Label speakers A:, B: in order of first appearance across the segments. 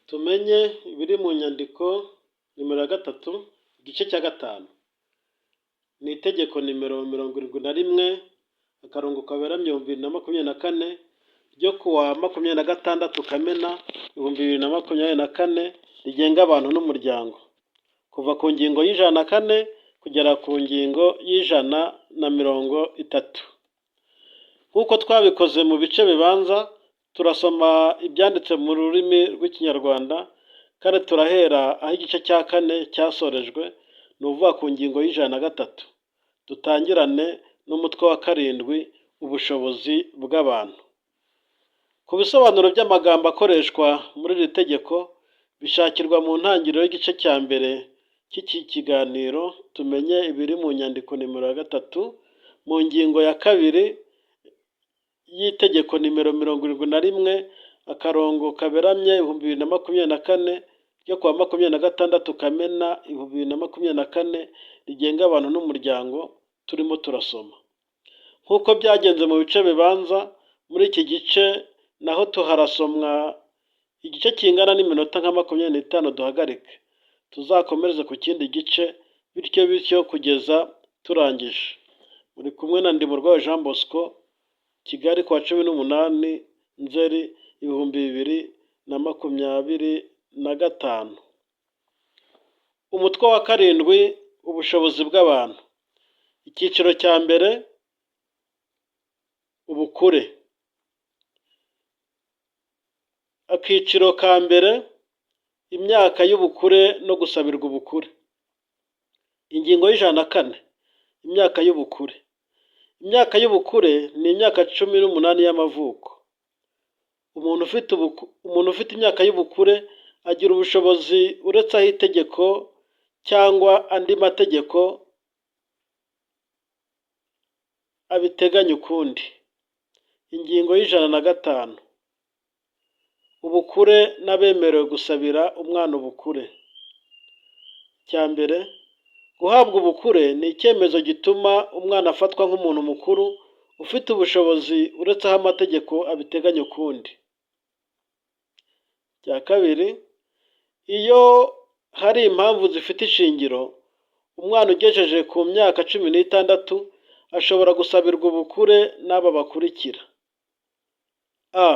A: Tumenye ibiri mu nyandiko nimero ya gatatu igice cya gatanu. Ni itegeko nimero 71 akarongo kaberamye 2024 ryo kuwa 26 Kamena 2024 rigenga abantu n'umuryango, kuva ku ngingo y'104 kugera ku ngingo y'130. Nk'uko twabikoze mu bice bibanza, turasoma ibyanditse mu rurimi rw'ikinyarwanda kandi turahera aho igice cya 4 cyasorejwe, ni ukuvuga ku ngingo y'103. Dutangirane n'umutwe wa 7, ubushobozi bw'abantu. Ku bisobanuro by'amagambo akoreshwa muri iri tegeko bishakirwa mu ntangiriro y'igice cya mbere cy'iki kiganiro. Tumenye ibiri mu nyandiko nimero ya gatatu mu ngingo ya 2 y'itegeko nimero 71 akarongo kaberamye 2024 ryo kuwa 26 Kamena 2024 rigenga abantu n'umuryango turimo turasoma. Nk'uko byagenze mu bice bibanza, muri iki gice naho tuharasomwa igice kingana n'iminota nka 25 duhagarike, tuzakomereze ku kindi gice bityo kugeza turangije. Muri kumwe na Ndimurwayo Jean Bosco, Kigali kwa 18 Nzeri 2025. Umutwe wa 7, ubushobozi bw'abantu. Icyiciro cya mbere, ubukure. Akiciro ka mbere, imyaka y'ubukure no gusabirwa ubukure. Ingingo y'104, imyaka y'ubukure. Imyaka y'ubukure ni imyaka 18 y'amavuko. Umuntu ufite imyaka y'ubukure agira ubushobozi uretse aho itegeko cyangwa andi mategeko abiteganya ukundi. Ingingo y'105, ubukure n'abemerewe gusabira umwana ubukure. Icya mbere, guhabwa ubukure ni icyemezo gituma umwana afatwa nk'umuntu mukuru ufite ubushobozi uretse aho amategeko abiteganya ukundi. Icya kabiri, iyo hari impamvu zifite ishingiro, umwana ugejeje ku myaka 16 ashobora gusabirwa ubukure n'aba bakurikira: a.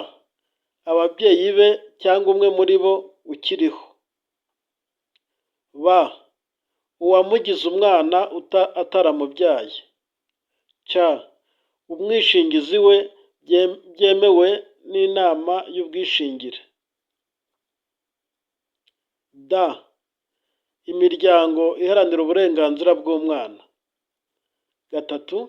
A: Ababyeyi be cyangwa umwe muri bo ukiriho. b. Uwamugize umwana ataramubyaye. c. Umwishingizi we byemewe n'inama y'ubwishingire. d. Imiryango iharanira uburenganzira bw'umwana. 3.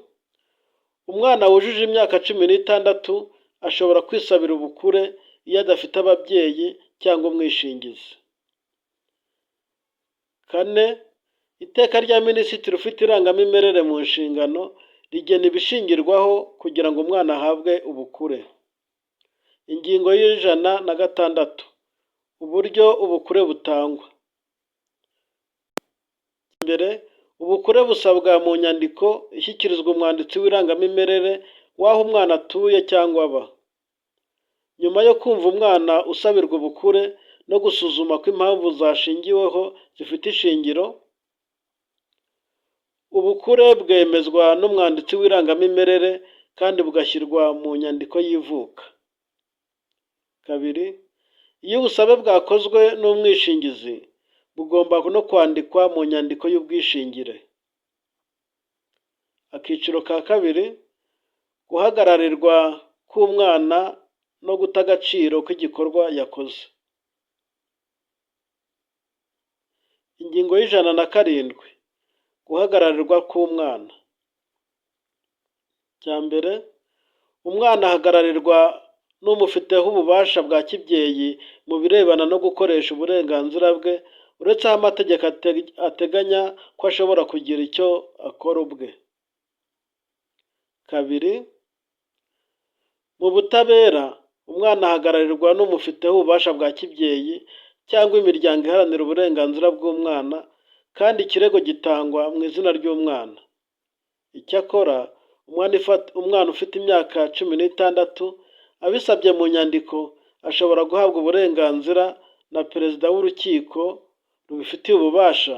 A: Umwana wujuje imyaka 16 ashobora kwisabira ubukure iyo adafite ababyeyi cyangwa umwishingizi. 4. Iteka rya Minisitiri ufite irangamimerere mu nshingano rigena ibishingirwaho kugira ngo umwana ahabwe ubukure. Ingingo y'106, uburyo ubukure butangwa. Mbere, ubukure busabwa mu nyandiko ishyikirizwa umwanditsi w'irangamimerere w'aho umwana atuye cyangwa aba. Nyuma yo kumva umwana usabirwa ubukure no gusuzuma ko impamvu zashingiweho zifite ishingiro, ubukure bwemezwa n'umwanditsi w'irangamimerere kandi bugashyirwa mu nyandiko y'ivuka. 2. Iyo ubusabe bwakozwe n'umwishingizi, bugomba no kwandikwa mu nyandiko y'ubwishingire. Akiciro ka 2, guhagararirwa k'umwana no guta agaciro k'igikorwa yakoze. Ingingo y'107, guhagararirwa k'umwana. Icya mbere, umwana ahagararirwa n'umufiteho ububasha bwa kibyeyi mu birebana no gukoresha uburenganzira bwe uretse aho amategeko ateganya ko ashobora kugira icyo akora ubwe. 2. Mu butabera, umwana ahagararirwa n'umufiteho ububasha bwa kibyeyi cyangwa imiryango iharanira uburenganzira bw'umwana kandi ikirego gitangwa mu izina ry'umwana. Icyakora, umwana ufite imyaka 16 abisabye mu nyandiko ashobora guhabwa uburenganzira na perezida w'urukiko rubifitiye ububasha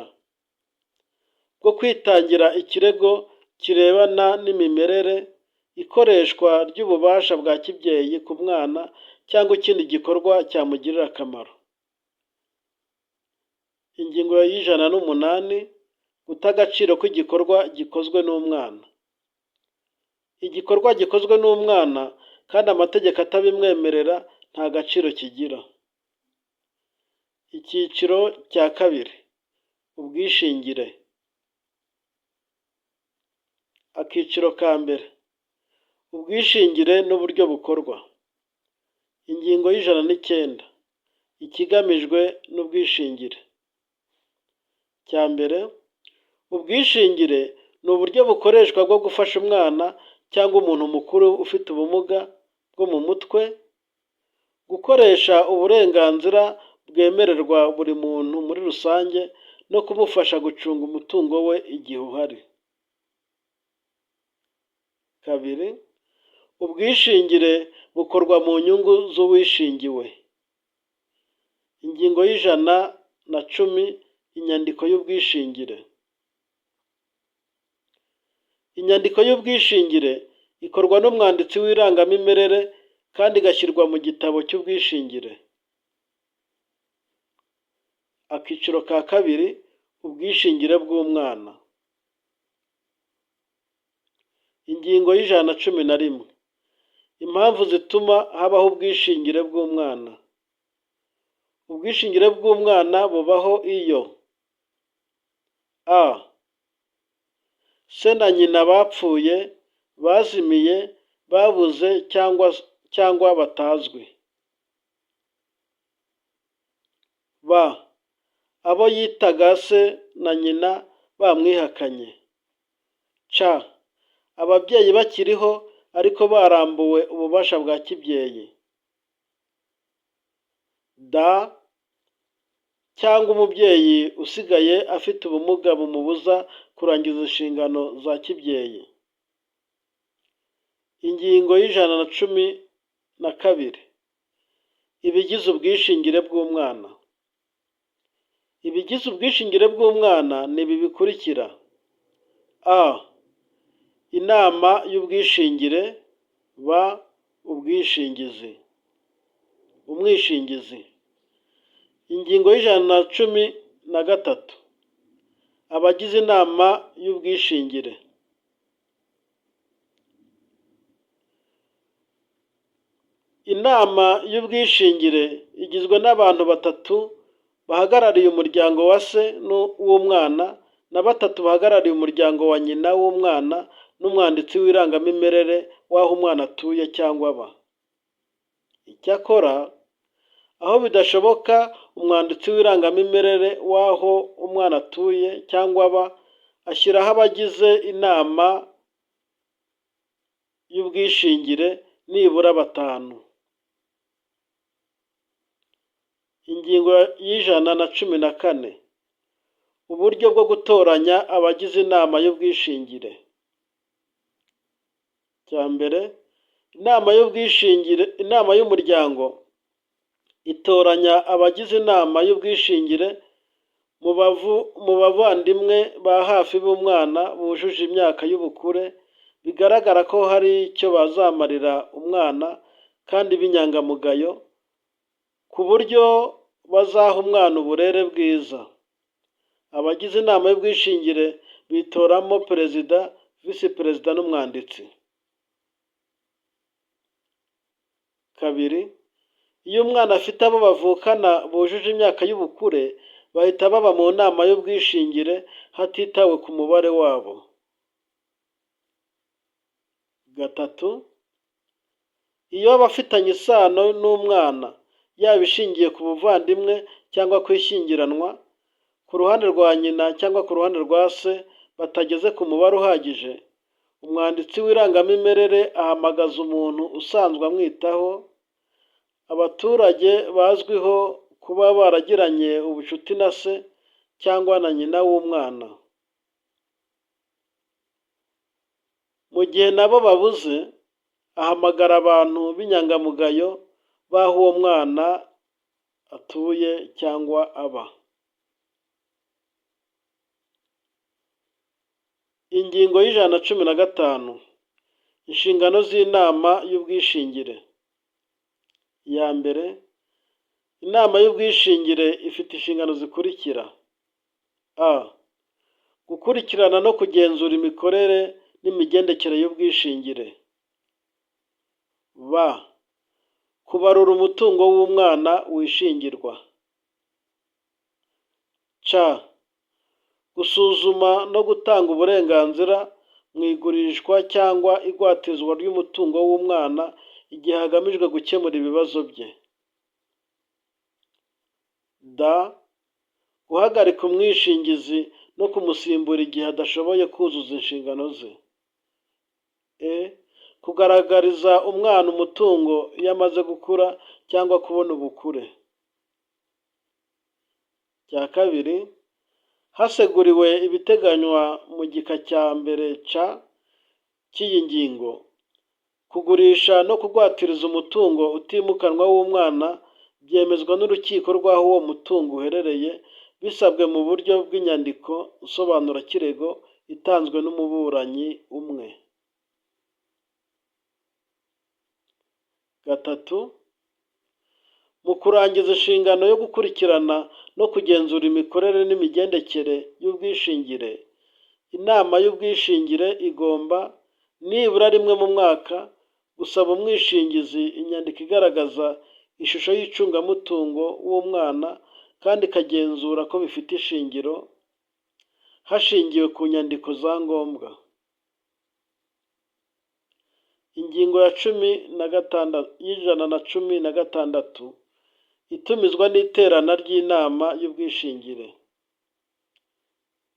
A: bwo kwitangira ikirego kirebana n'imimerere, ikoreshwa ry'ububasha bwa kibyeyi ku mwana cyangwa ikindi gikorwa cyamugirira akamaro. Ingingo y'108, guta agaciro kw'igikorwa gikozwe n'umwana. Igikorwa gikozwe n'umwana kandi amategeko atabimwemerera nta gaciro kigira. Icyiciro cya kabiri, ubwishingire. Akiciro ka mbere, ubwishingire n'uburyo bukorwa. Ingingo y'109, ikigamijwe n'ubwishingire. Cya mbere, ubwishingire ni uburyo bukoreshwa bwo gufasha umwana cyangwa umuntu mukuru ufite ubumuga bwo mu mutwe gukoresha uburenganzira bwemererwa buri muntu muri rusange no kumufasha gucunga umutungo we igihe uhari. Kabiri, ubwishingire bukorwa mu nyungu z'uwishingiwe. Ingingo y'110, inyandiko y'ubwishingire. Inyandiko y'ubwishingire ikorwa n'umwanditsi w'irangamimerere kandi igashyirwa mu gitabo cy'ubwishingire. Akiciro ka kabiri, ubwishingire bw'umwana. Ingingo y'111, impamvu zituma habaho ubwishingire bw'umwana. Ubwishingire bw'umwana bubaho iyo a. Se na nyina bapfuye, bazimiye, babuze cyangwa batazwi. b. Abo yitaga se na nyina bamwihakanye. c. Ababyeyi bakiriho ariko barambuwe ububasha bwa kibyeyi. d. Cyangwa umubyeyi usigaye afite ubumuga bumubuza kurangiza inshingano za kibyeyi. Ingingo y'112, ibigize ubwishingire bw'umwana. Ibigize ubwishingire bw'umwana ni ibi bikurikira: a. Inama y'ubwishingire. b. Ubwishingizi. Umwishingizi. Ingingo y'113, abagize inama y'ubwishingire. Inama y'ubwishingire igizwe n'abantu batatu bahagarariye umuryango wa se w'umwana na batatu bahagarariye umuryango wa nyina w'umwana n'umwanditsi w'irangamimerere w'aho umwana atuye cyangwa aba. Icyakora, aho bidashoboka, umwanditsi w'irangamimerere w'aho umwana atuye cyangwa aba ashyiraho abagize inama y'ubwishingire nibura batanu. Ingingo y'114, uburyo bwo gutoranya abagize inama y'ubwishingire. Cya mbere, inama y'umuryango itoranya abagize inama y'ubwishingire mu bavandimwe ba hafi b'umwana bujuje imyaka y'ubukure bigaragara ko hari icyo bazamarira umwana kandi b'inyangamugayo ku buryo bazaha umwana uburere bwiza. Abagize inama y'ubwishingire bitoramo perezida, visi perezida n'umwanditsi. Kabiri, iyo umwana afite abo bavukana bujuje imyaka y'ubukure bahita baba mu nama y'ubwishingire hatitawe ku mubare wabo. Gatatu, iyo abafitanye isano n'umwana yaba ishingiye ku buvandimwe cyangwa kwishyingiranwa ku ruhande rwa nyina cyangwa ku ruhande rwa se batageze ku mubare uhagije, umwanditsi w'irangamimerere ahamagaza umuntu usanzwe amwitaho. Abaturage bazwiho kuba baragiranye ubucuti na se cyangwa na nyina w'umwana. Mu gihe nabo babuze, ahamagara abantu b'inyangamugayo b'aho uwo mwana atuye cyangwa aba. Ingingo y'115. Inshingano z'inama y'ubwishingire. Iya mbere, inama y'ubwishingire ifite inshingano zikurikira: a. Gukurikirana no kugenzura imikorere n'imigendekere y'ubwishingire. b. Kubarura umutungo w'umwana wishingirwa. c. Gusuzuma no gutanga uburenganzira mu igurishwa cyangwa igwatizwa ry'umutungo w'umwana igihe hagamijwe gukemura ibibazo bye. d. Guhagarika umwishingizi no kumusimbura igihe adashoboye kuzuza inshingano ze. e. Kugaragariza umwana umutungo iyo amaze gukura cyangwa kubona ubukure. Cya kabiri, haseguriwe ibiteganywa mu gika cya mbere cy'iyi ngingo, kugurisha no kugwatiriza umutungo utimukanwa w'umwana byemezwa n'urukiko rw'aho uwo mutungo uherereye, bisabwe mu buryo bw'inyandiko nsobanurakirego itanzwe n'umuburanyi umwe. Gatatu, mu kurangiza inshingano yo gukurikirana no kugenzura imikorere n'imigendekere y'ubwishingire, inama y'ubwishingire igomba nibura rimwe mu mwaka gusaba umwishingizi inyandiko igaragaza ishusho y'icungamutungo w'umwana kandi ikagenzura ko bifite ishingiro hashingiwe ku nyandiko za ngombwa. Ingingo ya 116. Itumizwa n'iterana ry'inama y'ubwishingire.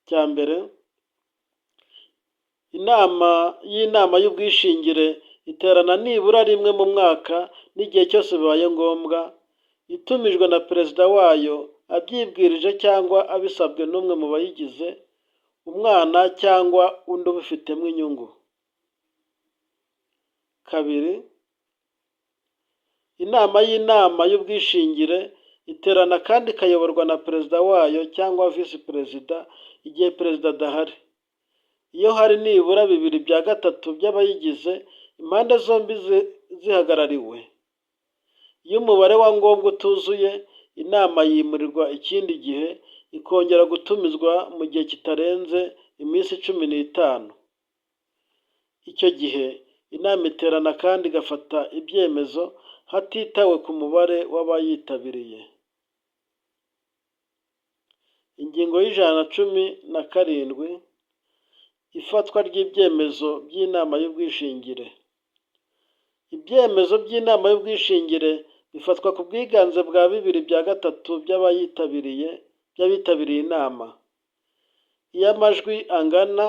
A: Cya mbere, inama y'ubwishingire iterana nibura rimwe mu mwaka n'igihe cyose bibaye ngombwa, itumijwe na perezida wayo abyibwirije cyangwa abisabwe n'umwe mu bayigize, umwana cyangwa undi ubifitemo inyungu. Kabiri, inama y'ubwishingire iterana kandi ikayoborwa na perezida wayo cyangwa visi perezida igihe perezida adahari. Iyo hari nibura 2/3 by'abayigize, impande zombi zihagarariwe. Iyo umubare wa ngombwa utuzuye, inama yimurirwa ikindi gihe ikongera gutumizwa mu gihe kitarenze iminsi 15. Icyo gihe inama iterana kandi igafata ibyemezo hatitawe ku mubare w'abayitabiriye. Ingingo y'117. Ifatwa ry'ibyemezo by'inama y'ubwishingire. Ibyemezo by'inama y'ubwishingire bifatwa ku bwiganze bwa 2/3 by'abitabiriye inama. Iyo amajwi angana,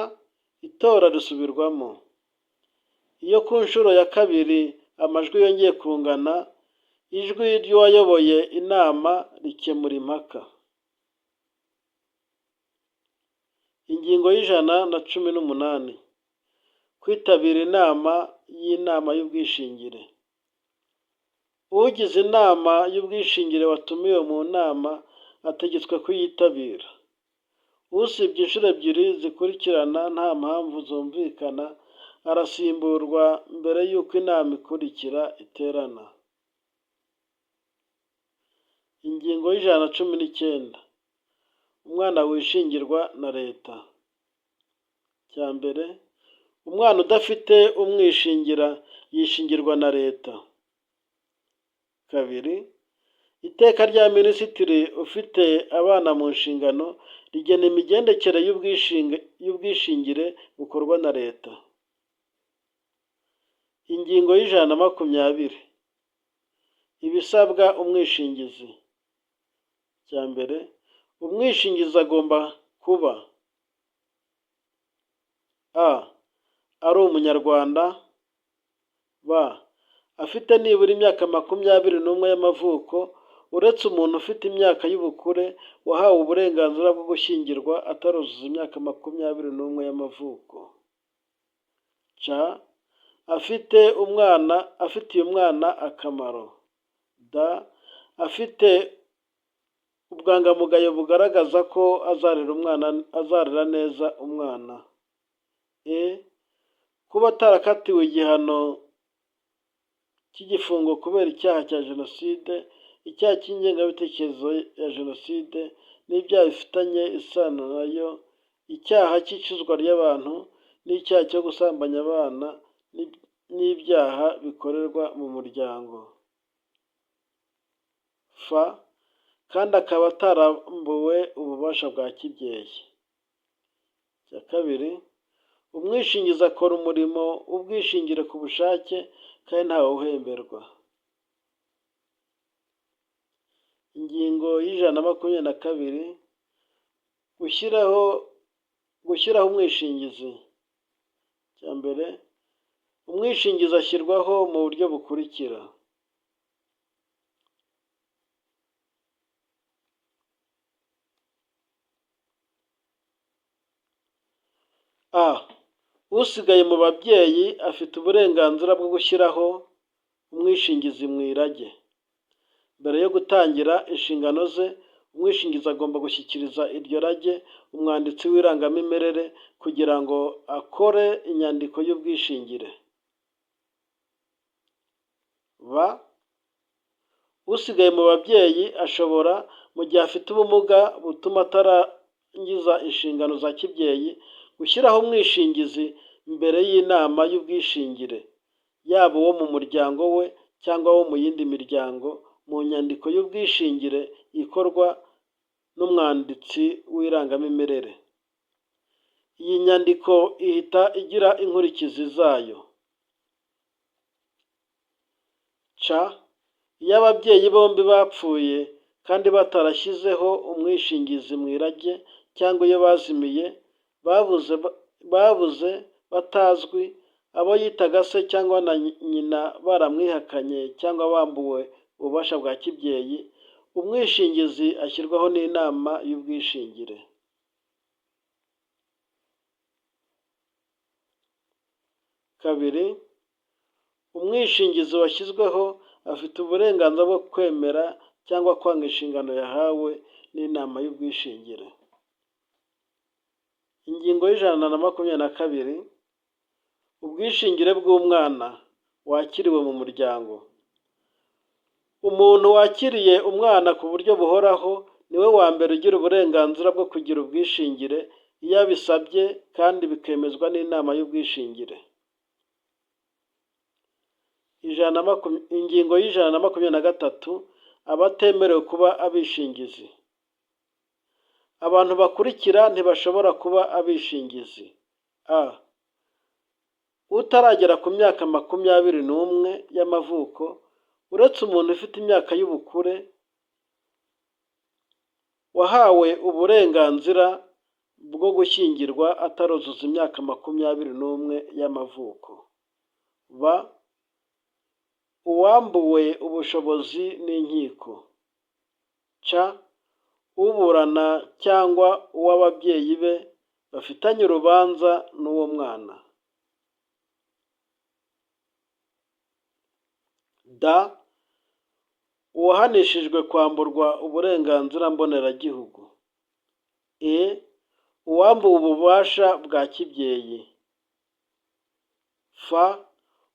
A: itora risubirwamo. Iyo ku nshuro ya kabiri amajwi yongeye kungana, ijwi ry'uwayoboye inama rikemura impaka. Ingingo y'118. Kwitabira y'inama y'ubwishingire. Ugize inama y'ubwishingire watumiwe mu nama ategetswe kuyitabira. Usibye inshuro 2 zikurikirana nta mpamvu zumvikana, arasimburwa mbere y'uko inama ikurikira iterana. Ingingo y'119. Umwana wishingirwa na leta. Cya mbere, umwana udafite umwishingira yishingirwa na leta. Kabiri, iteka rya minisitiri ufite abana mu nshingano rigena imigendekere y'ubwishingire bukorwa na leta. Ingingo y'120. Ibisabwa umwishingizi. Cya mbere, umwishingizi agomba kuba: a. Ari umunyarwanda. b. Afite nibura imyaka 21 y'amavuko, uretse umuntu ufite imyaka y'ubukure wahawe uburenganzira bwo gushyingirwa ataruzuza imyaka 21 y'amavuko. c. Afitiye umwana akamaro. d. Afite ubwangamugayo bugaragaza ko azarera neza umwana. Kuba atarakatiwe igihano cy'igifungo kubera icyaha cya jenoside, icyaha cy'ingengabitekerezo ya jenoside n'ibyaha bifitanye isano nayo, icyaha cy'icuzwa ry'abantu n'icyaha cyo gusambanya abana n'ibyaha bikorerwa mu muryango. Kandi akaba atarambuwe ububasha bwa kibyeyi. Icya kabiri, umwishingizi akora umurimo w'ubwishingire ku bushake kandi ntawe uhemberwa. Ingingo y'122, gushyiraho umwishingizi. Icya mbere, umwishingizi ashyirwaho mu buryo bukurikira: usigaye mu babyeyi afite uburenganzira bwo gushyiraho umwishingizi mu irage. Mbere yo gutangira inshingano ze, umwishingizi agomba gushyikiriza iryo rage umwanditsi w'irangamimerere kugira ngo akore inyandiko y'ubwishingire. Usigaye mu babyeyi ashobora, mu gihe afite ubumuga butuma atarangiza inshingano za kibyeyi, gushyiraho umwishingizi mbere y'inama y'ubwishingire, yaba uwo mu muryango we cyangwa wo mu yindi miryango, mu nyandiko y'ubwishingire ikorwa n'umwanditsi w'irangamimerere. Iyi nyandiko ihita igira inkurikizi zayo. Iyo ababyeyi bombi bapfuye kandi batarashyizeho umwishingizi mu irage, cyangwa iyo bazimiye, babuze, batazwi, abo yitaga se cyangwa na nyina baramwihakanye cyangwa bambuwe ububasha bwa kibyeyi, umwishingizi ashyirwaho n'inama y'ubwishingire. Kabiri, umwishingizi washyizweho afite uburenganzira bwo kwemera cyangwa kwanga inshingano yahawe n'inama y'ubwishingire. Ingingo y'122, ubwishingire bw'umwana wakiriwe mu muryango. Umuntu wakiriye umwana ku buryo buhoraho niwe wa mbere ugira uburenganzira bwo kugira ubwishingire iyo abisabye kandi bikemezwa n'inama y'ubwishingire. Ingingo y'123, abatemerewe kuba abishingizi. Abantu bakurikira ntibashobora kuba abishingizi: utaragera ku myaka 21 y'amavuko, uretse umuntu ufite imyaka y'ubukure, wahawe uburenganzira bwo gushyingirwa ataruzuza imyaka 21 y'amavuko. Uwambuwe ubushobozi n'inkiko. Uburana cyangwa uw'ababyeyi be bafitanye urubanza n'uwo mwana. Uwahanishijwe kwamburwa uburenganzira mboneragihugu. Uwambuwe ububasha bwa kibyeyi.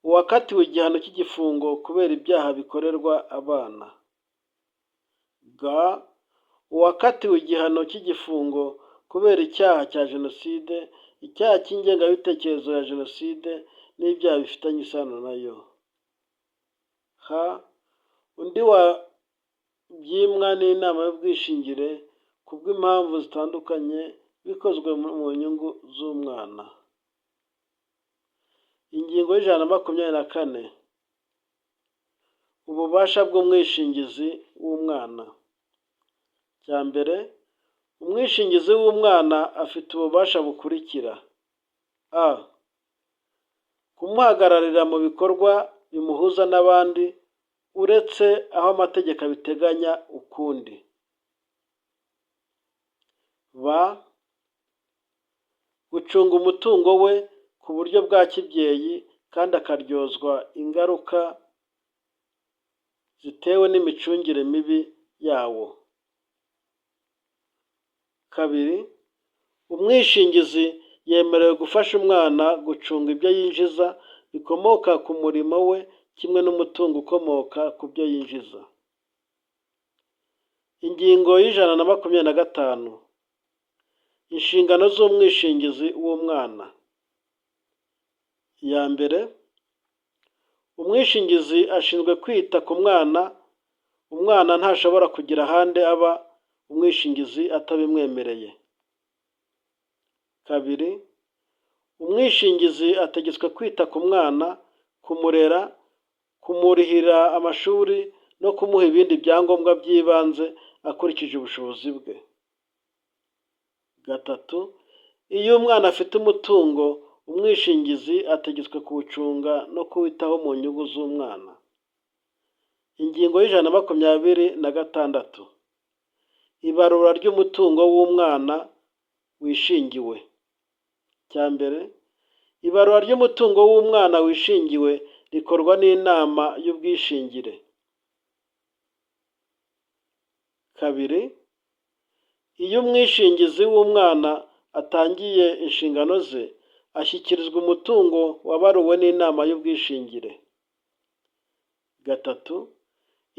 A: Uwakatiwe igihano cy'igifungo kubera ibyaha bikorerwa abana. Uwakatiwe igihano cy'igifungo kubera icyaha cya jenoside, icyaha cy'ingengabitekerezo ya jenoside n'ibyaha bifitanye isano nayo. Undi wabyimwa n'inama y'ubwishingire ku bw'impamvu zitandukanye bikozwe mu nyungu z'umwana. Ingingo y'124, ububasha bw'umwishingizi w'umwana. Icya mbere, umwishingizi w'umwana afite ububasha bukurikira: kumuhagararira mu bikorwa bimuhuza n'abandi uretse aho amategeko abiteganya ukundi. Gucunga umutungo we ku buryo bwa kibyeyi kandi akaryozwa ingaruka zitewe n'imicungire mibi yawo. Kabiri, umwishingizi yemerewe gufasha umwana gucunga ibyo yinjiza bikomoka ku murimo we kimwe n'umutungo ukomoka ku byo yinjiza. Ingingo y'125. Inshingano z'umwishingizi w'umwana. Iya mbere, umwishingizi ashinzwe kwita ku mwana. Umwana ntashobora kugira ahandi aba umwishingizi atabimwemereye. Kabiri, umwishingizi ategetswe kwita ku mwana, kumurera, kumurihira amashuri no kumuha ibindi byangombwa by'ibanze akurikije ubushobozi bwe. Gatatu, iyo umwana afite umutungo, umwishingizi ategetswe kuwucunga no kuwitaho mu nyungu z'umwana. Ingingo y'126. Ibarura ry'umutungo w'umwana wishingiwe. Cya mbere, ibarura ry'umutungo w'umwana wishingiwe rikorwa n'inama y'ubwishingire. Kabiri, iyo umwishingizi w'umwana atangiye inshingano ze, ashyikirizwa umutungo wabaruwe n'inama y'ubwishingire. Gatatu,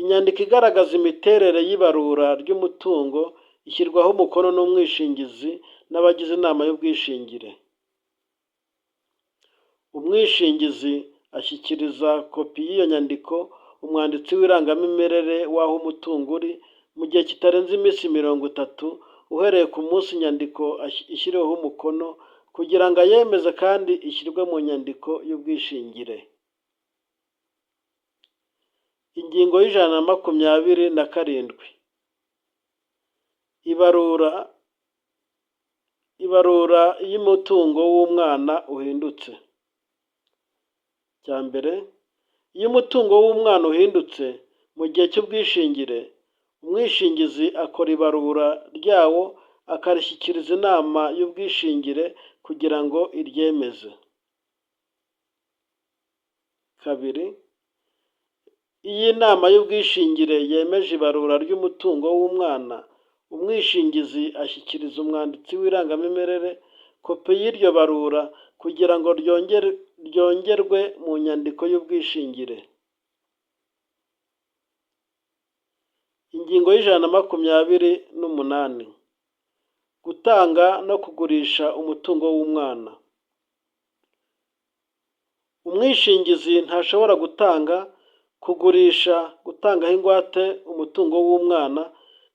A: inyandiko igaragaza imiterere y'ibarura ry'umutungo ishyirwaho umukono n'umwishingizi n'abagize inama y'ubwishingire. Umwishingizi ashyikiriza kopi y'iyo nyandiko umwanditsi w'irangamimerere w'aho umutungo uri mu gihe kitarenze iminsi 30 uhereye ku munsi inyandiko ishyiriweho umukono kugira ngo ayemeze kandi ishyirwe mu nyandiko y'ubwishingire. Ingingo y'127. Ibarura y'umutungo w'umwana uhindutse. Cya mbere, iyo umutungo w'umwana uhindutse mu gihe cy'ubwishingire, umwishingizi akora ibarura ryawo akarishyikiriza inama y'ubwishingire kugira ngo iryemeze. Kabiri, iyo inama y'ubwishingire yemeje ibarura ry'umutungo w'umwana, umwishingizi ashyikiriza umwanditsi w'irangamimerere kopi y'iryo barura kugira ngo ryongerwe mu nyandiko y'ubwishingire. Ingingo y'128. Gutanga no kugurisha umutungo w'umwana. Umwishingizi ntashobora gutanga, kugurisha, gutangaho ingwate umutungo w'umwana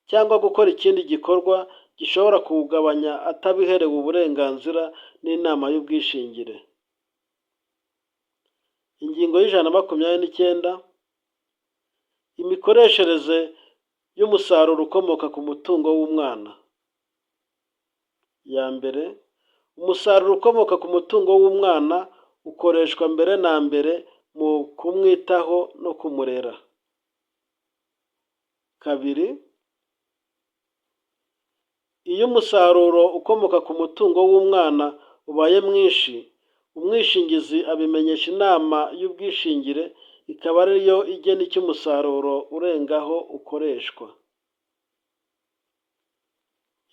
A: cyangwa gukora ikindi gikorwa gishobora kuwugabanya atabiherewe uburenganzira n'inama y'ubwishingire. Ingingo y'129. Imikoreshereze y'umusaruro ukomoka ku mutungo w'umwana. Ya mbere, umusaruro ukomoka ku mutungo w'umwana ukoreshwa mbere na mbere mu kumwitaho no kumurera. Kabiri, iyo umusaruro ukomoka ku mutungo w'umwana ubaye mwinshi, umwishingizi abimenyesha inama y'ubwishingire ikaba ariyo igena icyo umusaruro urengaho ukoreshwa.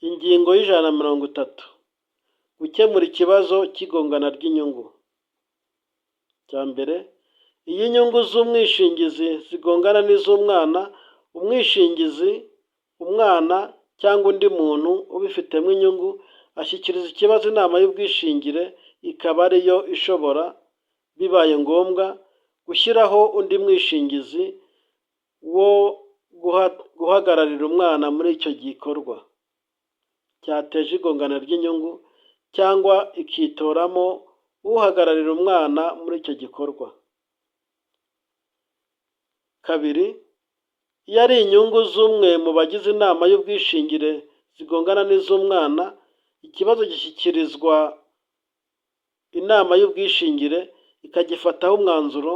A: Ingingo y'130. Gukemura ikibazo cy'igongana ry'inyungu. Cya mbere, iyo inyungu z'umwishingizi zigongana n'iz'umwana, umwishingizi, umwana cyangwa undi muntu ubifitemo inyungu ashyikiriza ikibazo inama y'ubwishingire ikaba ariyo ishobora, bibaye ngombwa, gushyiraho undi mwishingizi wo guhagararira umwana muri icyo gikorwa cyateje igongana ry'inyungu cyangwa ikitoramo uhagararira umwana muri icyo gikorwa. Kabiri, iyo ari inyungu z'umwe mu bagize inama y'ubwishingire zigongana n'iz'umwana, ikibazo gishyikirizwa inama y'ubwishingire ikagifataho umwanzuro.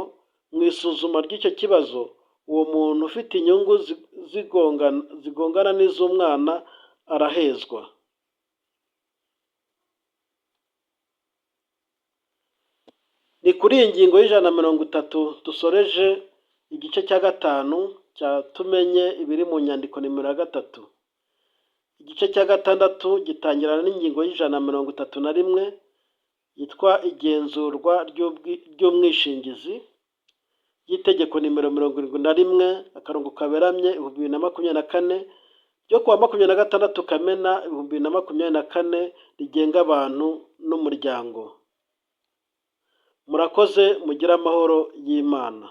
A: Mu isuzuma ry'icyo kibazo, uwo muntu ufite inyungu zigongana n'iz'umwana arahezwa. Ni kuri iyi ngingo y'130 dusoreje igice cya 5 cya tumenye ibiri mu nyandiko nimero 3. Igice cya gatandatu gitangirana n'ingingo y'131 yitwa igenzurwa ry'umwishingizi y'itegeko nimero 71/2024 ryo kuwa 26 Kamena 2024 rigenga abantu n'umuryango. Murakoze, mugire amahoro y'Imana.